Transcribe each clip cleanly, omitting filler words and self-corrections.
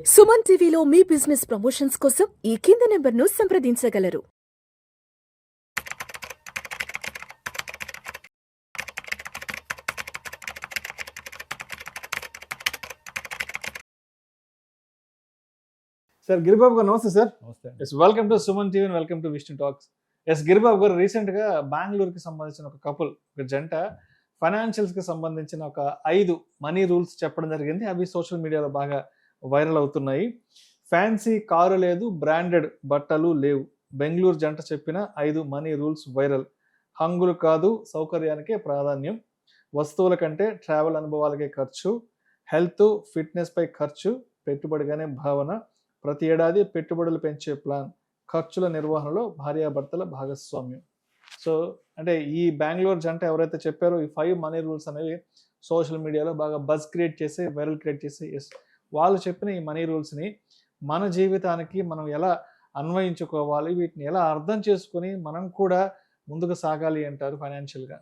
సుమన్ టీవీలో మీ business promotions కోసం ఈ కింది నెంబర్ను సంప్రదించగలరు. సార్ గిరిబాబు గారు నమస్తే సార్. నమస్తే. Yes, welcome to Suman TV, welcome to Vishnu talks. Yes, Giribabu garu రీసెంట్గా బెంగళూరుకి సంబంధించిన ఒక కపుల్, ఒక జంట ఫైనాన్షియల్స్కి సంబంధించిన ఒక 5 మనీ రూల్స్ చెప్పడం జరిగింది. అవి సోషల్ మీడియాలో బాగా వైరల్ అవుతున్నాయి. ఫ్యాన్సీ కారు లేదు, బ్రాండెడ్ బట్టలు లేవు. బెంగళూరు జంట చెప్పిన 5 మనీ రూల్స్ వైరల్. హంగులు కాదు, సౌకర్యానికే ప్రాధాన్యం. వస్తువుల కంటే ట్రావెల్ అనుభవాలకే ఖర్చు. హెల్త్ ఫిట్నెస్ పై ఖర్చు, పెట్టుబడిగానే భావన. ప్రతి ఏడాది పెట్టుబడులు పెంచే ప్లాన్. ఖర్చుల నిర్వహణలో భార్యాభర్తల భాగస్వామ్యం. సో అంటే ఈ బెంగళూరు జంట ఎవరైతే చెప్పారో ఈ 5 మనీ రూల్స్ అనేవి సోషల్ మీడియాలో బాగా బజ్ క్రియేట్ చేసి, వైరల్ క్రియేట్ చేసి, ఎస్, వాళ్ళు చెప్పిన ఈ మనీ రూల్స్ని మన జీవితానికి మనం ఎలా అన్వయించుకోవాలి, వీటిని ఎలా అర్థం చేసుకుని మనం కూడా ముందుకు సాగాలి అంటారు ఫైనాన్షియల్గా?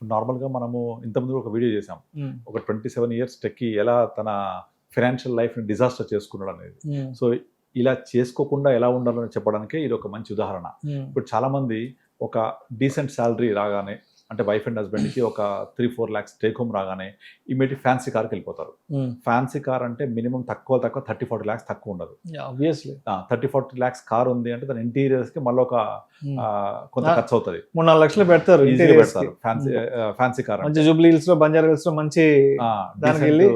నార్మల్గా మనము ఇంతకుముందు ఒక వీడియో చేసాం, ఒక 27 ఇయర్స్ టెక్కి ఎలా తన ఫైనాన్షియల్ లైఫ్ని డిజాస్టర్ చేసుకున్నాడు అనేది. సో ఇలా చేసుకోకుండా ఎలా ఉండాలని చెప్పడానికే ఇది ఒక మంచి ఉదాహరణ. ఇప్పుడు చాలామంది ఒక డీసెంట్ శాలరీ రాగానే, అంటే వైఫ్ అండ్ హస్బెండ్కి ఒక 3-4 lakhs టేక్ హోమ్ రాగానే ఇమీడియట్ ఫ్యాన్సీ కార్కి వెళ్ళిపోతారు. ఫ్యాన్సీ కార్ అంటే మినిమం తక్కువ 30-40 lakhs తక్కువ ఉండదు. ఆబ్వియస్లీ 30-40 lakhs కార్ ఉంది అంటే దాని ఇంటీరియర్స్కి మళ్ళీ ఒక కొంత ఖర్చు అవుతుంది. 3-4 లక్షలు పెడతారు. ఈజీగా పెడతారు ఫ్యాన్సీ కార్. మంచి జూబ్లీ హిల్స్ లో, బంజారా హిల్స్ లో మంచి దానికి వెళ్ళి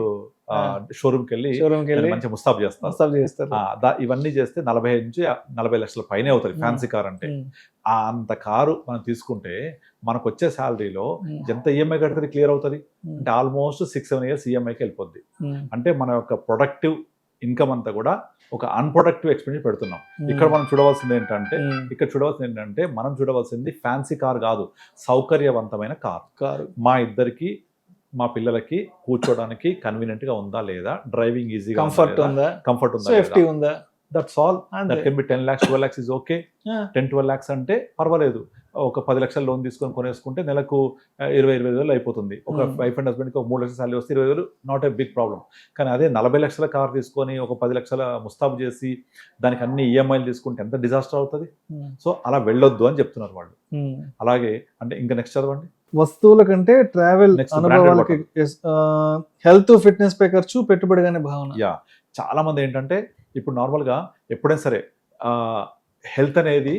షోరూమ్కి వెళ్ళి మంచి ముస్తాబ్ చేస్తారు. ఇవన్నీ చేస్తే 45-40 లక్షల పైనే అవుతుంది ఫ్యాన్సీ కార్ అంటే. అంత కారు మనం తీసుకుంటే మనకు వచ్చే శాలరీలో ఎంత ఈఎంఐ కడితే క్లియర్ అవుతుంది అంటే ఆల్మోస్ట్ 6-7 years ఈఎంఐకి వెళ్ళిపోద్ది. అంటే మన యొక్క ప్రొడక్టివ్ ఇన్కమ్ అంతా కూడా ఒక అన్ప్రొడక్టివ్ ఎక్స్పెండిచర్ పెడుతున్నాం. ఇక్కడ మనం చూడవలసింది ఏంటంటే మనం చూడవలసింది ఫ్యాన్సీ కార్ కాదు, సౌకర్యవంతమైన కారు. మా పిల్లలకి కూర్చోడానికి కన్వీనియంట్ గా ఉందా లేదా, డ్రైవింగ్ ఈజీగా కంఫర్ట్ ఉందా, సేఫ్టీ ఉందా, that's all. That can be 10 lakhs 12 lakhs is okay. 10-12 lakhs అంటే పర్వాలేదు. ఒక 10 లక్షల లోన్ తీసుకొని కొనేసుకుంటే నెలకు 20-25 వేలు అయిపోతుంది. ఒక వైఫ్ అండ్ హస్బెండ్కి ఒక 3 లక్షల సాలరీ వస్తే 20 వేలు నాట్ ఏ బిగ్ ప్రాబ్లం. కానీ అదే 40 లక్షల కార్ తీసుకొని ఒక 10 లక్షల ముస్తాబు చేసి దానికి అన్ని ఈఎంఐలు తీసుకుంటే ఎంత డిజాస్టర్ అవుతుంది. సో అలా వెళ్ళొద్దు అని చెప్తున్నారు వాళ్ళు. అలాగే అంటే ఇంకా నెక్స్ట్ చదవండి. వస్తువుల కంటే ట్రావెల్ అనుభవాలకి, హెల్త్ ఫిట్నెస్ పై ఖర్చు, పెట్టుబడిగానే భావన. చాలా మంది ఏంటంటే ఇప్పుడు నార్మల్గా ఎప్పుడైనా సరే హెల్త్ అనేది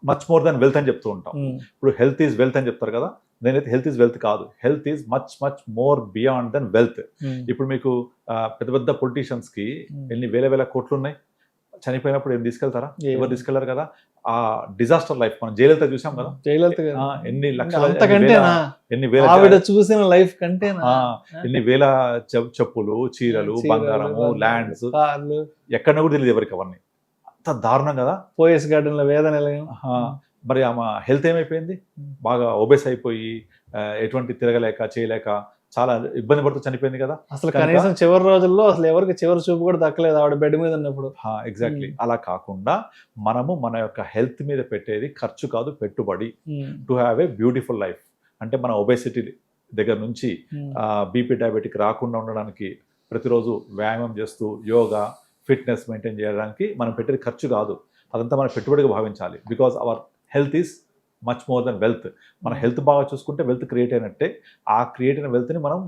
మచ్ మోర్ దాన్ వెల్త్ అని చెప్తూ ఉంటాం. ఇప్పుడు హెల్త్ ఈజ్ వెల్త్ అని చెప్తారు కదా, నేనైతే హెల్త్ ఈజ్ వెల్త్ కాదు, health is much more beyond than wealth. ఇప్పుడు మీకు పెద్ద పెద్ద పొలిటీషియన్స్కి ఎన్ని వేల కోట్లు ఉన్నాయి, చనిపోయినప్పుడు ఏం తీసుకెళ్తారా? ఎవరు తీసుకెళ్లారు కదా. ఆ డిజాస్టర్ లైఫ్ మనం జయలలిత చూసాం కదా, ఎన్ని లక్షల ఎన్ని వేల చూసిన లైఫ్ కంటే ఎన్ని వేల చెప్పులు, చీరలు, బంగారము, ల్యాండ్స్ ఎక్కడ కూడా తెలియదు ఎవరికి. అవన్నీ అంత దారుణం కదా. పోయస్ గార్డెన్ లో వేదన. మరి ఆమె హెల్త్ ఏమైపోయింది, బాగా ఒబేస్ అయిపోయి ఎటువంటి తిరగలేక చేయలేక చాలా ఇబ్బంది పడుతూ చనిపోయింది కదా. అసలు కనీసం చివరి రోజుల్లో అసలు ఎవరికి చివరి చూపు కూడా దక్కలేదు ఆవిడ బెడ్ మీద ఉన్నప్పుడు. ఎగ్జాక్ట్లీ. అలా కాకుండా మనము మన యొక్క హెల్త్ మీద పెట్టేది ఖర్చు కాదు, పెట్టుబడి. To have a beautiful life అంటే మన ఒబేసిటీ దగ్గర నుంచి బీపీ, డయాబెటిక్ రాకుండా ఉండడానికి ప్రతిరోజు వ్యాయామం చేస్తూ యోగా, ఫిట్నెస్ మెయింటైన్ చేయడానికి మనం పెట్టేది ఖర్చు కాదు, అదంతా మనం పెట్టుబడిగా భావించాలి. Because our health is much more than wealth. మన హెల్త్ బాగా చూసుకుంటే వెల్త్ క్రియేట్ అయినట్టే, ఆ క్రియేట్ అయిన వెల్త్ని మనం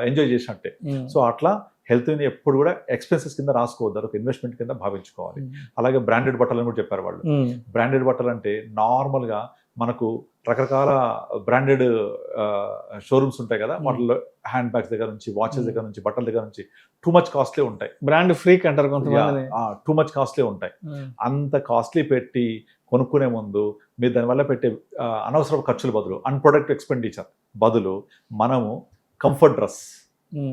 ఎంజాయ్ చేసినట్టే. సో అట్లా హెల్త్ని ఎప్పుడు కూడా ఎక్స్పెన్సెస్ కింద రాసుకోవద్దు, ఒక ఇన్వెస్ట్మెంట్ కింద భావించుకోవాలి. అలాగే బ్రాండెడ్ బట్టలు అని కూడా చెప్పారు వాళ్ళు. బ్రాండెడ్ బట్టలు అంటే నార్మల్గా మనకు రకరకాల బ్రాండెడ్ షోరూమ్స్ ఉంటాయి కదా, వాటిలో హ్యాండ్ బ్యాగ్స్ దగ్గర నుంచి, వాచెస్ దగ్గర నుంచి, బట్టల దగ్గర నుంచి టూ మచ్ కాస్ట్లీ ఉంటాయి. బ్రాండ్ ఫ్రీక్ అంటారు కొంతమంది. టూ మచ్ కాస్ట్లీ ఉంటాయి. అంత కాస్ట్లీ పెట్టి కొనుక్కునే ముందు మీరు దానివల్ల పెట్టే అనవసరపు ఖర్చుల బదులు, అన్ప్రొడక్టివ్ ఎక్స్పెండిచర్ బదులు మనము కంఫర్ట్ డ్రెస్,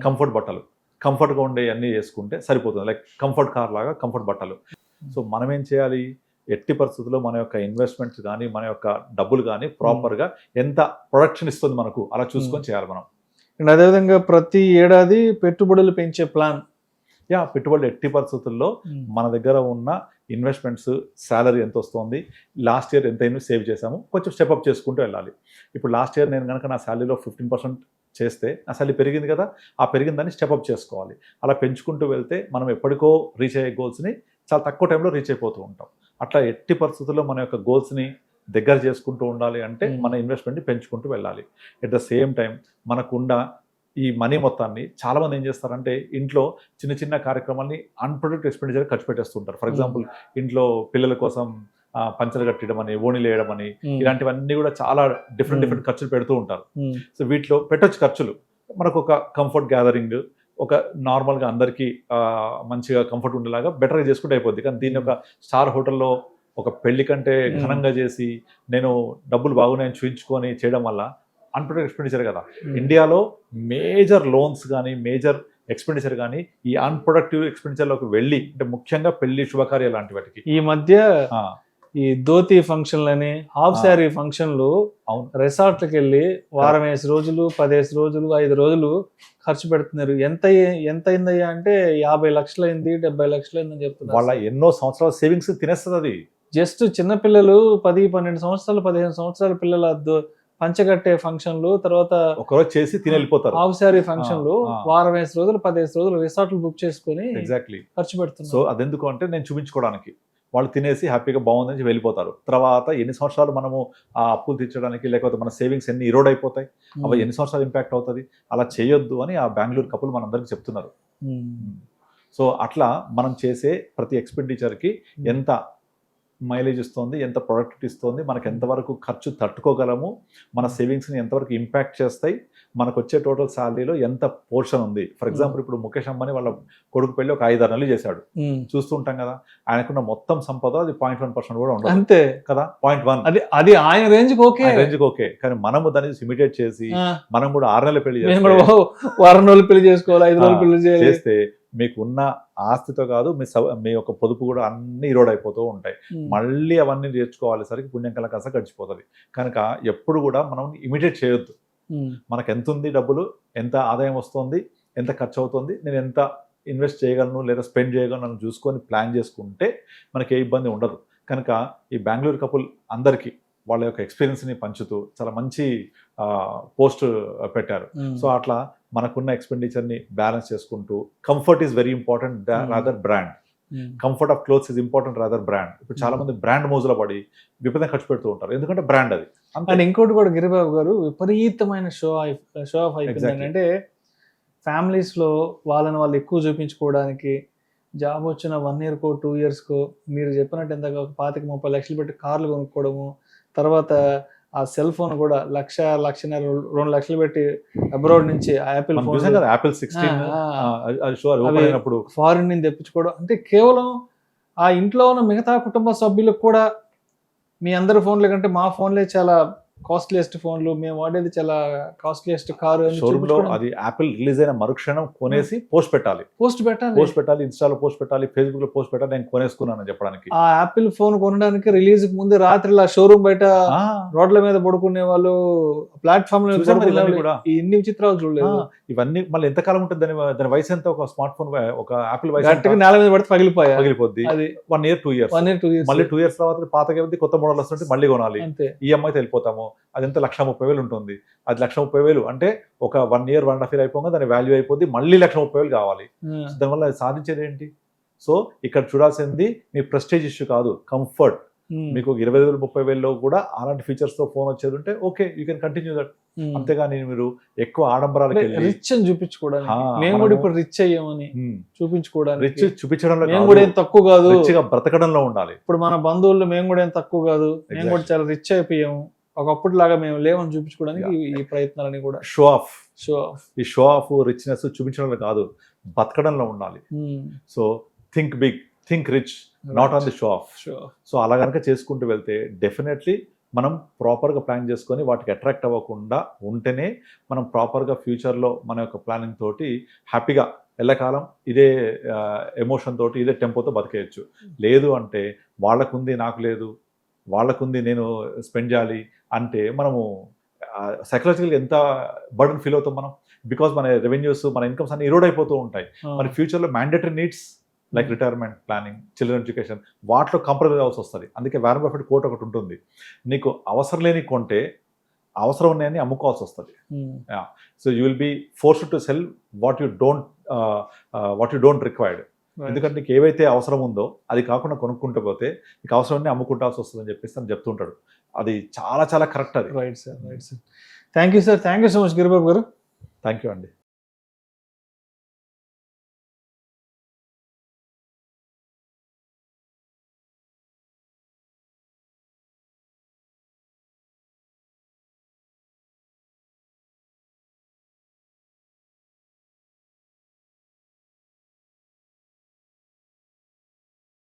కంఫర్ట్ బట్టలు, కంఫర్ట్గా ఉండే అన్నీ చేసుకుంటే సరిపోతుంది. లైక్ కంఫర్ట్ కార్ లాగా కంఫర్ట్ బట్టలు. సో మనం ఏం చేయాలి, ఎట్టి పరిస్థితుల్లో మన యొక్క ఇన్వెస్ట్మెంట్స్ కానీ, మన యొక్క డబ్బులు కానీ ప్రాపర్గా ఎంత ప్రొడక్షన్ ఇస్తుంది మనకు అలా చూసుకొని చేయాలి మనం. అండ్ అదేవిధంగా ప్రతి ఏడాది పెట్టుబడులు పెంచే ప్లాన్. పెట్టుబడులు ఎట్టి పరిస్థితుల్లో మన దగ్గర ఉన్న ఇన్వెస్ట్మెంట్స్, శాలరీ ఎంత వస్తుంది, లాస్ట్ ఇయర్ ఎంత సేవ్ చేసాము, కొంచెం స్టెప్అప్ చేసుకుంటూ వెళ్ళాలి. ఇప్పుడు లాస్ట్ ఇయర్ నేను కనుక నా శాలరీలో 15% చేస్తే అసలు పెరిగింది కదా, ఆ పెరిగిన దాన్ని స్టెప్అప్ చేసుకోవాలి. అలా పెంచుకుంటూ వెళ్తే మనం ఎప్పటికో రీచ్ అయ్యే గోల్స్ని చాలా తక్కువ టైంలో రీచ్ అయిపోతూ ఉంటాం. అట్లా ఎట్టి పరిస్థితుల్లో మన యొక్క గోల్స్ని దగ్గర చేసుకుంటూ ఉండాలి అంటే మన ఇన్వెస్ట్మెంట్ని పెంచుకుంటూ వెళ్ళాలి. ఎట్ ద సేమ్ టైం మనకున్న ఈ మనీ మొత్తాన్ని చాలామంది ఏం చేస్తారంటే ఇంట్లో చిన్న చిన్న కార్యక్రమాన్ని అన్ప్రొడక్టివ్ ఎక్స్పెండిచర్ ఖర్చు పెట్టేస్తుంటారు. ఫర్ ఎగ్జాంపుల్ ఇంట్లో పిల్లల కోసం పంచలు కట్టడం అని, ఓణీలు వేయడం అని, ఇలాంటివన్నీ కూడా చాలా డిఫరెంట్ ఖర్చులు పెడుతూ ఉంటారు. సో వీటిలో పెట్టొచ్చు ఖర్చులు, మనకు ఒక కంఫర్ట్ గ్యాదరింగ్, ఒక నార్మల్గా అందరికీ మంచిగా కంఫర్ట్ ఉండేలాగా బెటర్గా చేసుకుంటే అయిపోద్ది. కానీ దీన్ని ఒక స్టార్ హోటల్లో ఒక పెళ్లి కంటే ఘనంగా చేసి నేను డబ్బులు బాగున్నాయని చూపించుకొని చేయడం వల్ల అన్ప్రొడక్టివ్ ఎక్స్పెండిచర్ కదా. ఇండియాలో మేజర్ లోన్స్ కానీ మేజర్ ఎక్స్పెండిచర్ కానీ ఈ అన్ప్రొడక్టివ్ ఎక్స్పెండిచర్లోకి వెళ్ళి, అంటే ముఖ్యంగా పెళ్లి శుభకార్యాలు లాంటి వాటికి ఈ మధ్య ఈ ధోతి ఫంక్షన్లని, హాఫ్ శారీ ఫంక్షన్లు రిసార్ట్లకు వెళ్ళి వారం 5 రోజులు 15 రోజులు 5 రోజులు ఖర్చు పెడుతున్నారు. ఎంత అయిందయ్యా అంటే 50 లక్షలు అయింది, 70 లక్షలు అయిందని చెప్తున్నారు. వాళ్ళ ఎన్నో సంవత్సరాల సేవింగ్స్ తినేస్తుంది అది. జస్ట్ చిన్నపిల్లలు 10-12 సంవత్సరాలు 15 సంవత్సరాల పిల్లల పంచగట్టే ఫంక్షన్లు, తర్వాత ఒకరోజు చేసి తిని వెళ్ళిపోతారు. హాఫ్ శారీ ఫంక్షన్లు వారం 5 రోజులు 15 రోజులు రిసార్ట్లు బుక్ చేసుకుని ఎగ్జాక్ట్లీ ఖర్చు పెడుతున్నారు. సో అదెందుకు అంటే నేను చూపించుకోవడానికి, వాళ్ళు తినేసి హ్యాపీగా బాగుందని వెళ్ళిపోతారు. తర్వాత ఎన్ని సంవత్సరాలు మనము ఆ అప్పులు తీర్చడానికి, లేకపోతే మన సేవింగ్స్ ఎన్ని ఇరోడ్ అయిపోతాయి, అవి ఎన్ని సంవత్సరాలు ఇంపాక్ట్ అవుతుంది. అలా చేయొద్దు అని ఆ బెంగళూరు కపుల్ మనందరికీ చెప్తున్నారు. సో అట్లా మనం చేసే ప్రతి ఎక్స్పెండిచర్కి ఎంత మైలేజ్ ఇస్తుంది, ఎంత ప్రొడక్టివిటీ ఇస్తుంది, మనకు ఎంతవరకు ఖర్చు తట్టుకోగలము, మన సేవింగ్స్ని ఎంతవరకు ఇంపాక్ట్ చేస్తాయి, మనకు వచ్చే టోటల్ శాలరీలో ఎంత పోర్షన్ ఉంది. ఫర్ ఎగ్జాంపుల్ ఇప్పుడు ముఖేష్ అంబానీ వాళ్ళ కొడుకు పెళ్ళి ఒక 5-6 నెలలు చేశాడు, చూస్తుంటాం కదా. ఆయనకున్న మొత్తం సంపద అది 0.1% కూడా ఉండదు అంతే కదా. 0.1 అది ఆయన రేంజ్కి ఓకే. కానీ మనము దాన్ని ఇమిటేట్ చేసి మనం కూడా 6 నెలల పెళ్లి వారం రోజులు పెళ్లి చేసుకోవాలి, 5 రోజులు పెళ్లి చేస్తే మీకు ఉన్న ఆస్తితో కాదు మీ యొక్క పొదుపు కూడా అన్ని ఇరోడ్ అయిపోతూ ఉంటాయి. మళ్ళీ అవన్నీ నేర్చుకోవాలిసరికి పుణ్యం కల కాస్త గడిచిపోతుంది. కనుక ఎప్పుడు కూడా మనం ఇమిటేట్ చేయొద్దు. మనకు ఎంత ఉంది డబ్బులు, ఎంత ఆదాయం వస్తుంది, ఎంత ఖర్చు అవుతుంది, నేను ఎంత ఇన్వెస్ట్ చేయగలను లేదా స్పెండ్ చేయగలను అని చూసుకొని ప్లాన్ చేసుకుంటే మనకి ఏ ఇబ్బంది ఉండదు. కనుక ఈ బెంగళూరు కపుల్ అందరికీ వాళ్ళ యొక్క ఎక్స్పీరియన్స్ని పంచుతూ చాలా మంచి పోస్ట్ పెట్టారు. సో అట్లా మనకున్న ఎక్స్పెండిచర్ని బ్యాలెన్స్ చేసుకుంటూ, comfort is very important rather brand. Comfort of clothes is important rather brand. ఇప్పుడు చాలా మంది బ్రాండ్ మోజులో పడి విపరీతంగా ఖర్చు పెడుతూ ఉంటారు, ఎందుకంటే బ్రాండ్ అది. అండ్ ఇంకోటి కూడా గిరిబాబు గారు, విపరీతమైన షో ఆఫ్ అయిపోయింది. అంటే ఫ్యామిలీస్లో వాళ్ళని వాళ్ళు ఎక్కువ చూపించుకోవడానికి, జాబ్ వచ్చిన 1 ఇయర్కో 2 ఇయర్స్కో మీరు చెప్పినట్టు ఎంత 25-30 లక్షలు పెట్టి కార్లు కొనుక్కోవడము, తర్వాత ఆ సెల్ ఫోన్ కూడా 1,00,000, 2 లక్షలు పెట్టి అబ్రాడ్ నుంచి యాపిల్ ఫోన్, యాపిల్ 16 ఫారిన్ నుంచి తెప్పించుకోవడం. అంటే కేవలం ఆ ఇంట్లో ఉన్న మిగతా కుటుంబ సభ్యులకు కూడా మీ అందరి ఫోన్ల కంటే మా ఫోన్లే చాలా కాస్ట్లీయెస్ట్ ఫోన్లు, మేము వాడేది చాలా కాస్ట్లీయెస్ట్ కారు. అది యాపిల్ రిలీజ్ అయిన మరుక్షణం కొనేసి పోస్ట్ పెట్టాలి, ఇన్స్టాలో పోస్ట్ పెట్టాలి, ఫేస్బుక్ లో పోస్ట్ పెట్టాలి, నేను కొనేసుకున్నాను చెప్పడానికి. ఆ యాపిల్ ఫోన్ కొనడానికి రిలీజ్ ముందు రాత్రి షోరూమ్ బయట రోడ్ల మీద పడుకునే వాళ్ళు, ప్లాట్ఫామ్ లో ఇన్ని విచిత్రాలు చూడలేదు. ఇవన్నీ మళ్ళీ ఎంతకాలం ఉంటుంది, దాని వయసు ఎంత? ఒక స్మార్ట్ ఫోన్, ఒక యాపిల్ వయసు నేల మీద పడితే పగిలిపోద్ది. అది 1 year 2 years, మళ్ళీ 2 years తర్వాత పాతగా కొత్త మోడల్ వస్తుంటే మళ్ళీ కొనాలి, ఈఎంఐతో వెళ్ళిపోతాము. అది ఎంత 1,30,000 ఉంటుంది. అది 1,30,000 అంటే ఒక 1 year 1.5 year అయిపోగా దాని వాల్యూ అయిపోద్ది, మళ్ళీ 1,30,000 కావాలి. దానివల్ల అది సాధించేది ఏంటి? సో ఇక్కడ చూడాల్సింది మీ ప్రెస్టేజ్ ఇష్యూ కాదు, కంఫర్ట్. మీకు 20,000-30,000లో కూడా అలాంటి ఫీచర్స్ తో ఫోన్ వచ్చేది ఉంటే okay, you can continue that. అంతేగాని మీరు ఎక్కువ ఆడంబరాలకి వెళ్ళి రిచ్ అని చూపించుకోవడానికి, మేము కూడా ఇప్పుడు రిచ్ అయ్యామని చూపించుకోవడానికి, రిచ్ చూపించడంలో మేము కూడా ఏం తక్కువ కాదు, రిచ్గా బ్రతకడంలో ఉండాలి. ఇప్పుడు మన బంధువుల్లో మేము కూడా ఏం తక్కువ కాదు, మేము కూడా చాలా రిచ్ అయిపోయాము, ఒకప్పుడు లాగా మేము లేవని చూపించుకోవడానికి ఈ ప్రయత్నాలని కూడా షో ఆఫ్. ఈ షో ఆఫ్ రిచ్నెస్ చూపించడంలో కాదు, బతకడంలో ఉండాలి. So think big, think rich, not on the show off. So అలా కనుక చేసుకుంటూ వెళ్తే డెఫినెట్లీ మనం ప్రాపర్గా ప్లాన్ చేసుకొని వాటికి అట్రాక్ట్ అవ్వకుండా ఉంటేనే మనం ప్రాపర్గా ఫ్యూచర్లో మన యొక్క ప్లానింగ్ తోటి హ్యాపీగా ఎల్లకాలం ఇదే ఎమోషన్ తోటి ఇదే టెంపోతో బతికేయచ్చు. లేదు అంటే వాళ్ళకుంది నాకు లేదు, వాళ్ళకుంది నేను స్పెండ్ చేయాలి అంటే మనము సైకలాజికల్గా ఎంత బర్డన్ ఫీల్ అవుతాం మనం. బికాస్ మన రెవెన్యూస్, మన ఇన్కమ్స్ అన్ని ఇరోడ్ అయిపోతూ ఉంటాయి. మన ఫ్యూచర్లో mandatory needs like retirement planning, children education, వాటిలో కాంప్రమైజ్ అవ్వాల్సి వస్తుంది. అందుకే వారెన్ బఫెట్ కోట్ ఒకటి ఉంటుంది, నీకు అవసరం లేని కొంటే అవసరం ఉన్నాయని అమ్ముకోవాల్సి వస్తుంది. So you will be forced to sell what you don't required. ఎందుకంటే నీకు ఏవైతే అవసరం ఉందో అది కాకుండా కొనుక్కుంటూ పోతే నీకు అవసరం అమ్ముకుంటాల్సి వస్తుందని చెప్పేసి అని చెప్తుంటాడు. అది చాలా చాలా కరెక్ట్ అది. Right sir. Thank you sir. Thank you so much Giribabu garu. Thank you అండి.